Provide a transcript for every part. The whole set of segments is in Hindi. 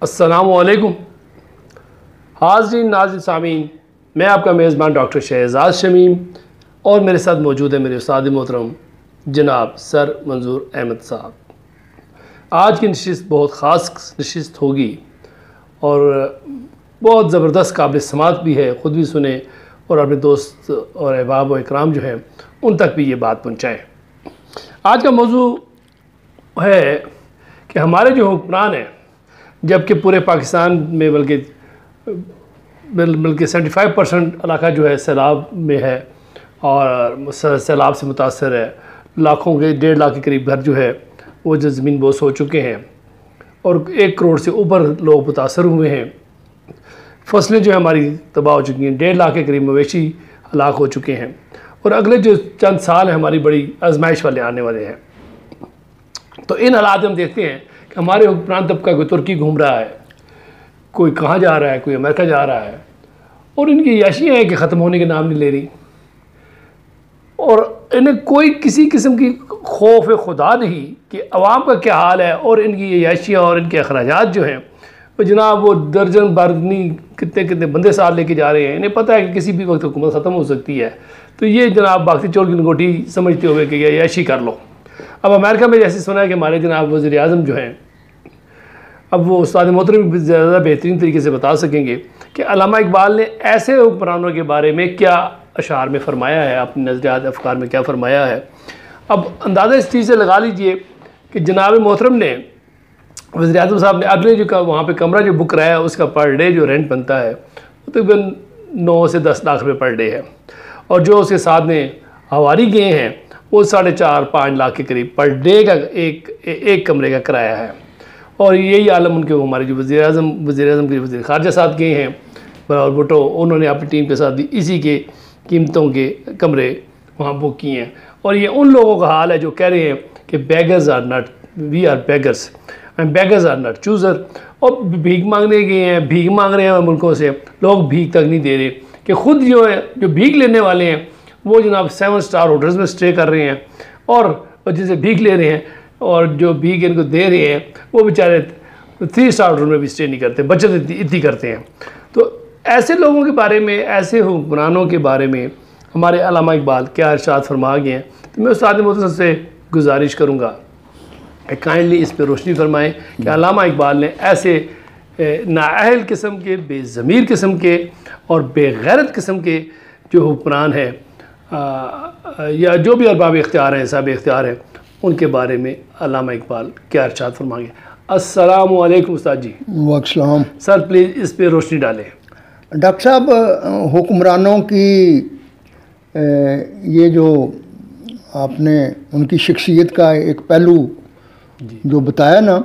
अस्सलामुअलैकुम हाज़रीन नाज़रीन सामीन, मैं आपका मेज़बान डॉक्टर शहजाद शमीम और मेरे साथ मौजूद है मेरे उस्ताद मोहतरम जनाब सर मंजूर अहमद साहब। आज की नशिस्त बहुत ख़ास नशिस्त होगी और बहुत ज़बरदस्त काबिल समात भी है, ख़ुद भी सुने और अपने दोस्त और अहबाब व इकराम जो हैं उन तक भी ये बात पहुँचाएँ। आज का मौजू है कि हमारे जो हुक्मरान हैं, जबकि पूरे पाकिस्तान में बल्कि 75% इलाका जो है सैलाब में है और सैलाब से मुतासर है। लाखों के 1.5 लाख के करीब घर जो है वो जो ज़मीन बोस हो चुके हैं और 1 करोड़ से ऊपर लोग मुतासर हुए हैं। फसलें जो है हमारी तबाह हो चुकी हैं, 1.5 लाख के करीब मवेशी हलाक हो चुके हैं और अगले जो चंद साल हैं हमारी बड़ी आजमाइश वाले आने वाले हैं। तो इन हालात में हम देखते हैं कि हमारे हुक्मरान तबका कोई तुर्की घूम रहा है, कोई कहाँ जा रहा है, कोई अमेरिका जा रहा है और इनकी याशियाँ हैं कि ख़त्म होने के नाम नहीं ले रही और इन्हें कोई किसी किस्म की खौफ खुदा नहीं कि अवाम का क्या हाल है। और इनकी ये याशियाँ और इनके अखराजात जो हैं वो जनाब वो दर्जन बरनी कितने कितने बंदे साल लेके जा रहे हैं। इन्हें पता है कि किसी भी वक्त हुकूमत ख़त्म हो सकती है, तो ये जनाब बाकी चोर की लंगोटी समझते हुए कि ये याशी कर लो। अब अमेरिका में जैसे सुना है कि हमारे जनाब वज़ीर आज़म जो हैं, अब वो उस्ताद मोहतरम भी ज़्यादा बेहतरीन तरीके से बता सकेंगे कि अल्लामा इकबाल ने ऐसे हुक्मरानों के बारे में क्या अशार में फ़रमाया है, अपने नज़रियात अफ़कार में क्या फ़रमाया है। अब अंदाज़ा इस चीज़ से लगा लीजिए कि जनाब मोहतरम ने वज़ीर आज़म साहब ने अगले जो वहाँ पे कमरा जो बुक कराया उसका पर डे जो रेंट बनता है वो तकरीबन 9 से 10 लाख रुपये पर डे है और जो उसके साथ में हवारी गए हैं वो 4.5-5 लाख के करीब पर डे का एक कमरे का किराया है। और यही आलम उनके हमारे जो वज़ीर आज़म के वज़ीर ख़ारजा साथ गए हैं बराबर भुट्टो, उन्होंने अपनी टीम के साथ भी इसी के कीमतों के कमरे वहाँ बुक किए हैं। और ये उन लोगों का हाल है जो कह रहे हैं कि beggars are not, we are beggars and beggars are not chooser. और भीख मांगने गए हैं, भीख मांग रहे हैं मुल्कों से, लोग भीख तक नहीं दे रहे कि ख़ुद जो है जो भीख लेने वाले हैं वो जनाब 7 स्टार होटल्स में स्टे कर रहे हैं और जिनसे भीख ले रहे हैं और जो भीख इनको दे रहे हैं वो बेचारे 3 स्टार होटल में भी स्टे नहीं करते, बचत इतनी करते हैं। तो ऐसे लोगों के बारे में, ऐसे हुक्मरानों के बारे में हमारे अल्लामा इकबाल क्या इरशाद फरमा गए हैं। तो मैं उस्ताद मोहतरम से गुजारिश करूँगा कि काइंडली इस पर रोशनी फरमाएँ कि अल्लामा इकबाल ने ऐसे नाअहल किस्म के, बेज़मीर किस्म के और बेगैरत किस्म के जो हुक्मरान हैं या जो भी अरबाब इख्तियार हैं, साहब इख्तियार हैं, उनके बारे में अल्लामा इकबाल क्या इरशाद फरमाएंगे। अस्सलामु अलैकुम उस्ताद जी। वालेकुम सर, प्लीज़ इस पे रोशनी डालें। डॉक्टर साहब, हुक्मरानों की ये जो आपने उनकी शख्सियत का एक पहलू जो बताया ना,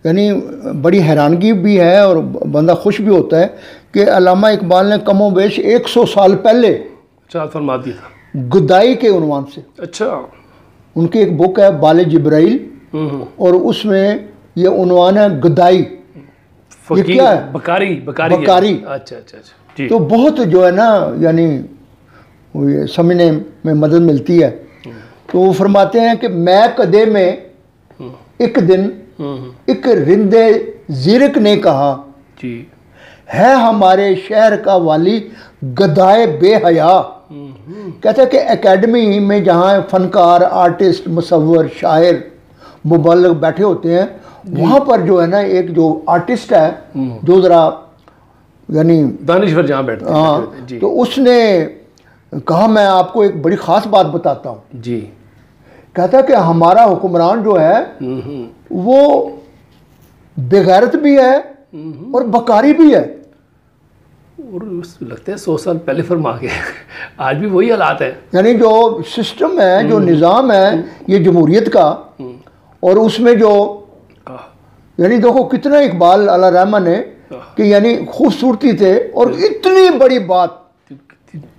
यानी बड़ी हैरानगी भी है और बंदा खुश भी होता है कि अल्लामा इकबाल ने कमोबेश 100 साल पहले इरशाद फरमा दिया था गुदाई के उन्वान से। अच्छा। उनकी एक बुक है बाले जिब्राइल और उसमें ये उन्वान है गुदाई। ये क्या है? बकारी। अच्छा। जी। तो बहुत जो है ना, यानी वो ये समझने में मदद मिलती है। तो वो फरमाते हैं कि मैं कदे में एक दिन एक रिंदे ज़िरक ने कहा जी, है हमारे शहर का वाली गदाए बेहया। कहते हैं कि एकेडमी में जहाँ फनकार, आर्टिस्ट, मुसव्वर, शायर, मुबल्लिग बैठे होते हैं, वहाँ पर जो है ना एक जो आर्टिस्ट है जो ज़रा यानी दानिश्वर जहाँ बैठते हैं। हाँ, तो उसने कहा मैं आपको एक बड़ी ख़ास बात बताता हूँ जी। कहता है कि हमारा हुक्मरान जो है वो बेगैरत भी है और बकारी भी है। और लगता है 100 साल पहले फरमा के आज भी वही हालात है। यानी जो सिस्टम है, जो निज़ाम है ये जमहूरियत का, और उसमें जो यानी देखो कितना इकबाल अल्लाह रहमान है कि यानी खूबसूरती थे और इतनी बड़ी बात।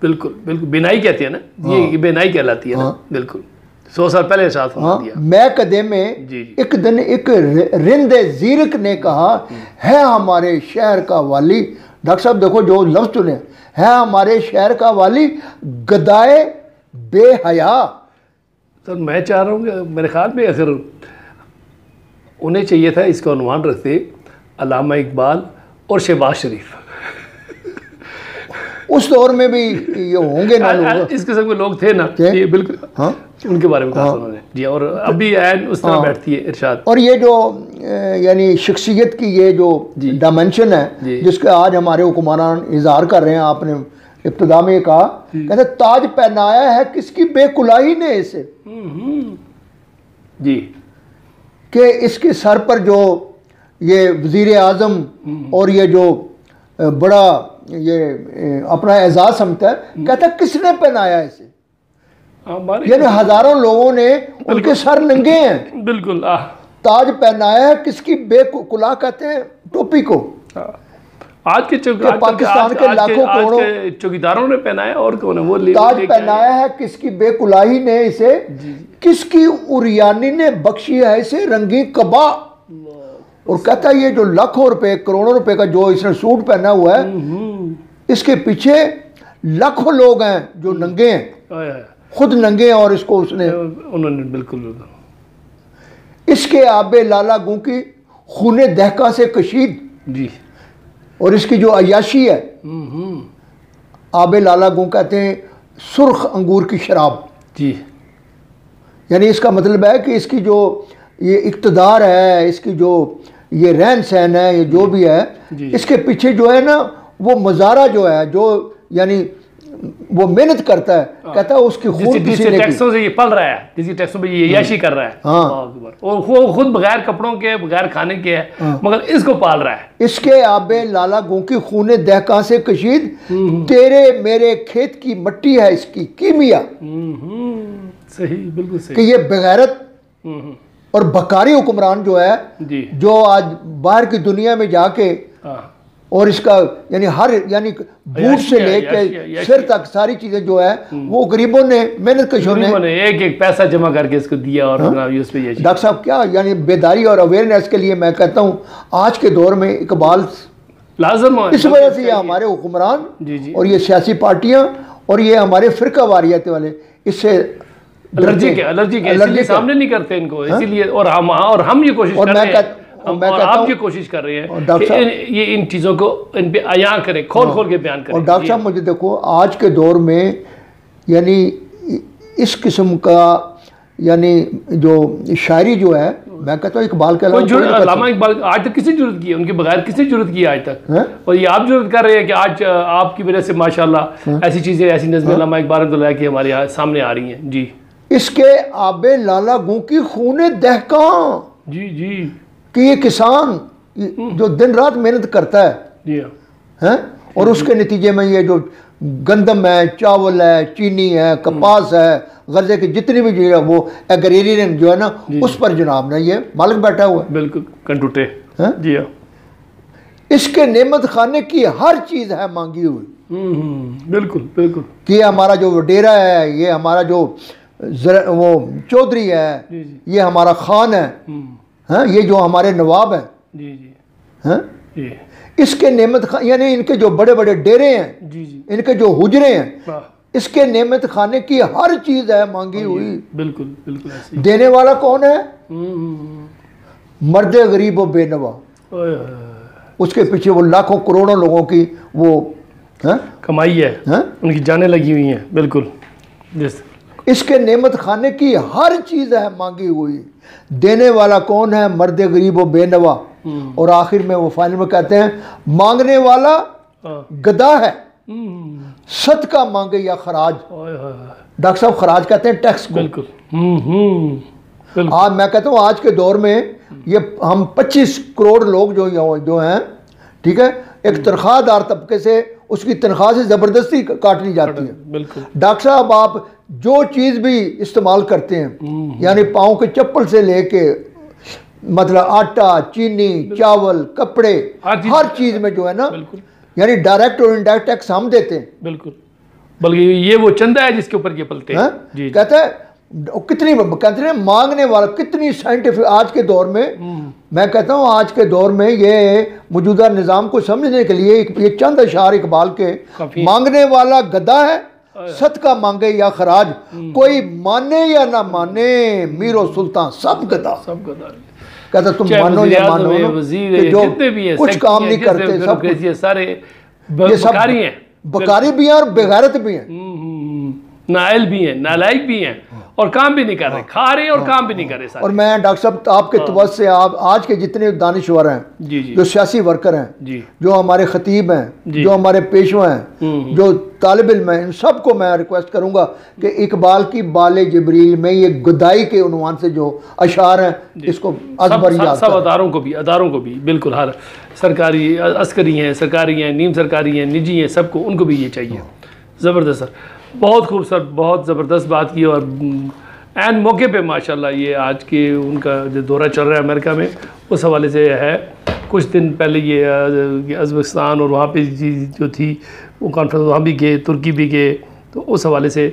बिल्कुल बिल्कुल, बेनाई कहते हैं ना। हाँ। ये बेनाई कहलाती है। हाँ। ना, बिल्कुल 100 साल पहले साथ फरमा दिया। मैं कदे में एक दिन एक रिंदे ज़ीरक ने कहा है हमारे शहर का वाली। डॉक्टर साहब देखो जो लफ्ज़ चुने, है हमारे शहर का वाली गदाए बेहया। सर मैं चाह रहा हूँ कि मेरे ख्याल में अगर उन्हें चाहिए था इसका अनुमान रखते अल्लामा इकबाल और शहबाज शरीफ। उस दौर में भी ये होंगे ना लोग, इस किस्म के लोग थे ना, ये बिल्कुल। हाँ, उनके बारे में कहा उन्होंने जी। और अभी ऐन उस तरह बैठती है इरशाद। और ये जो यानी शख्सियत की ये जो डायमेंशन है जिसके आज हमारे हुक्मरान इजहार कर रहे हैं, आपने इब्तिदा में कहा, कहते ताज पहनाया है किसकी बेकुलाही ने इसे जी, कि इसके सर पर जो ये वजीर आज़म और ये जो बड़ा ये अपना एजाज समझता है, कहता किसने पहनाया इसे, यानी हजारों लोगों ने उनके सर नंगे हैं। बिल्कुल। ताज पहनाया है किसकी बेकुला, कहते हैं टोपी को। आज के पाकिस्तान के लाखों करोड़ों चौकीदारों ने पहनाया, और कौन है वो? ताज पहनाया है किसकी बेकुलाही ने इसे, किसकी उरियानी ने बख्शी है इसे रंगी कबा। और कहता है ये जो लाखों रुपए करोड़ों रुपए का जो इसने सूट पहना हुआ है, इसके पीछे लाखों लोग हैं जो नंगे हैं, खुद नंगे हैं, और इसको उन्होंने बिल्कुल इसके आबे लाला गूं की खूने दहका से कशीद जी। और इसकी जो अयाशी है, आबे लाला गूं कहते हैं सुर्ख अंगूर की शराब जी। यानी इसका मतलब है कि इसकी जो ये इक़्तिदार है, इसकी जो ये रहन सहन है, ये जो भी है, इसके पीछे जो है ना वो मज़ारा जो है, जो यानी वो मेहनत करता है, कहता है उसकी खून जिस टैक्सों से ये पल रहा है, जिस टैक्सों पे ये याशी कर रहा है, हाँ, और वो खुद बगैर कपड़ों के बगैर खाने के है, मगर इसको पाल रहा है। इसके आबे लाला गूं की खूने दहका से कशीद, तेरे मेरे खेत की मट्टी है इसकी कीमिया। सही, बिल्कुल सही। कि ये बगैरत और बकारी हुक्मरान जो है जी, जो आज बाहर की दुनिया में जाके और इसका यानी हर यानी बूट से लेके सिर तक सारी चीजें जो है वो गरीबों ने मेहनत कशों ने एक एक पैसा जमा करके इसको दिया। और उस पे डॉक्टर साहब क्या यानी बेदारी और अवेयरनेस के लिए मैं कहता हूँ आज के दौर में इकबाल लाजम है। इस वजह से ये हमारे हुक्मरान और ये सियासी पार्टियां और ये हमारे फिरका वारियत वाले इससे एलर्जी सामने नहीं करते इनको, इसीलिए। और हम ये कोशिश कर रहे हैं, और आप ये कोशिश कर रहे हैं कि ये इन चीज़ों को इन पे अयां करें, खोल के बयान करें। और डॉक्टर साहब मुझे देखो आज के दौर में यानी इस किस्म का यानी जो शायरी जो है, मैं कहता हूँ इकबाल के अलावा अल्लामा इकबाल आज तक किसी जरूरत की है, उनके बगैर किसी जरूरत की है आज तक। और ये आप जरूरत कर रहे हैं कि आज आपकी वजह से माशाल्लाह ऐसी चीज़ें, ऐसी नज़में अल्लामा इकबाल की हमारे सामने आ रही हैं जी। इसके आबे लाला गूं की खूने दहका जी जी, कि ये किसान जो दिन रात मेहनत करता है जी हैं, और उसके नतीजे में ये जो गंदम है, चावल है, चीनी है, कपास है, गर्जे की जितनी भी जो है वो एग्रेरियन जो है ना उस पर जनाब ना ये मालिक बैठा हुआ है। बिल्कुल कंटूटे जी हाँ। इसके नेमत खाने की हर चीज़ है मांगी हुई। बिल्कुल बिल्कुल। कि ये हमारा जो वडेरा है, ये हमारा जो वो चौधरी है, ये हमारा खान है, हाँ, ये जो हमारे नवाब हैं जी जी, हाँ, जी। इसके नेमत खान यानी इनके जो बड़े बड़े डेरे हैं जी जी, इनके जो हुजरे हैं, इसके नेमत खाने की हर चीज है मांगी हुई। बिल्कुल बिल्कुल ऐसे। देने वाला कौन है? मर्द गरीब व बेनवा। उसके पीछे वो लाखों करोड़ों लोगों की वो कमाई है, उनकी जानें लगी हुई हैं। बिल्कुल। इसके नेमत खाने की हर चीज है मांगी हुई। देने वाला कौन है? मर्द गरीब व बेनवा। और आखिर में वो फाइनल में कहते हैं मांगने वाला गधा है, सदका मांगे या खराज। डॉक्टर साहब खराज कहते हैं टैक्स को। बिल्कुल। आज मैं कहता हूँ आज के दौर में ये हम 25 करोड़ लोग जो हैं, ठीक है, एक तनख्वाहदार तबके से उसकी तनख्वाह से ज़बरदस्ती काटनी जाती है। बिल्कुल। डॉक्टर साहब आप जो चीज़ भी इस्तेमाल करते हैं, यानी पाँव के चप्पल से लेके मतलब आटा, चीनी, चावल, कपड़े, हर चीज़ में जो है ना, यानी डायरेक्ट और इनडायरेक्ट टैक्स हम देते हैं। बिल्कुल। बल्कि ये वो चंदा है जिसके ऊपर ये पलते हैं। जी। कहते हैं कितनी कहते हैं मांगने वाला कितनी साइंटिफिक आज के दौर में। मैं कहता हूँ आज के दौर में ये मौजूदा निज़ाम को समझने के लिए ये चंद अशार इकबाल के, मांगने वाला गधा है, सदका मांगे या खराज, कोई माने या ना माने, मीरो सुल्तान सब गधा। सब गधा। कहता तुम मानो या मानो ना, कि जो कुछ काम नहीं करते, सब ये सारे बकारी हैं, बकारी भी हैं और बेगैरत भी हैं, नाइल भी हैं, नालायक भी हैं, और काम भी नहीं कर रहे, खा रहे और काम भी नहीं कर रहे सारे। और मैं डॉक्टर साहब आपके तवज्जो से, आप आज के जितने दानिश्वर हैं, जी जी, जो सियासी वर्कर हैं, जी, जो हमारे खतीब हैं, जो हमारे पेशवा हैं, जो तालिब इल्म हैं, इन सबको मैं रिक्वेस्ट करूंगा कि इकबाल की बाले जिब्रील में ये गुदाई के उन्वान से जो अशार हैं, इसको अजबर याद सब अदारों को भी बिल्कुल, हर सरकारी अस्करी हैं, सरकारी हैं, नीम सरकारी हैं, निजी हैं, सबको उनको भी ये चाहिए। ज़बरदस्त सर, बहुत खूब सर, बहुत ज़बरदस्त बात की। और एन मौके पे माशाल्लाह ये आज के उनका जो दौरा चल रहा है अमेरिका में, उस हवाले से है। कुछ दिन पहले ये उज़्बेकिस्तान और वहाँ पे जो थी वो कॉन्फ्रेंस, वहाँ भी गए, तुर्की भी गए, तो उस हवाले से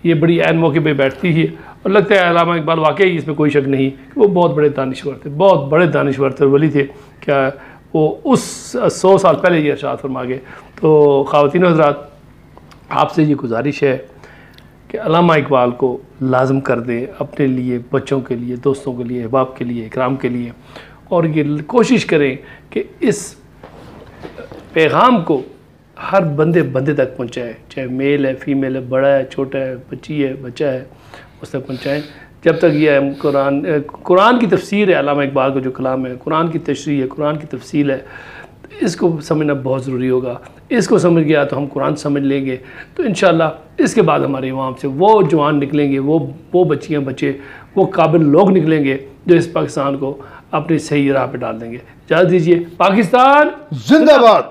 ये बड़ी एन मौके पे बैठती है। और लगता है अल्लामा इकबाल वाकई इसमें कोई शक नहीं कि वो बहुत बड़े दानिश्वर थे, बहुत बड़े दानिश्वर थे, वली थे। क्या वो उस 100 साल पहले ये इरशाद फरमा गए। तो ख़वातीन हज़रात, आपसे ये गुजारिश है कि अल्लामा इकबाल को लाज़म कर दें अपने लिए, बच्चों के लिए, दोस्तों के लिए, अहबाब के लिए, इकराम के लिए, और ये कोशिश करें कि इस पैगाम को हर बंदे तक पहुँचाएँ, चाहे मेल है, फीमेल है, बड़ा है, छोटा है, बच्ची है, बच्चा है, उस तक पहुँचाएँ। जब तक ये कुरान की तफसीर है, अल्लामा इकबाल का जो कलाम है, कुरान की तशरीह है, कुरान की तफसील है, इसको समझना बहुत ज़रूरी होगा। इसको समझ गया तो हम कुरान समझ लेंगे, तो इंशाअल्लाह इसके बाद हमारे वहाँ से वो जवान निकलेंगे, वो बच्चियाँ, बच्चे, वो काबिल लोग निकलेंगे जो इस पाकिस्तान को अपनी सही राह पे डाल देंगे। इजाज़त दीजिए। पाकिस्तान जिंदाबाद।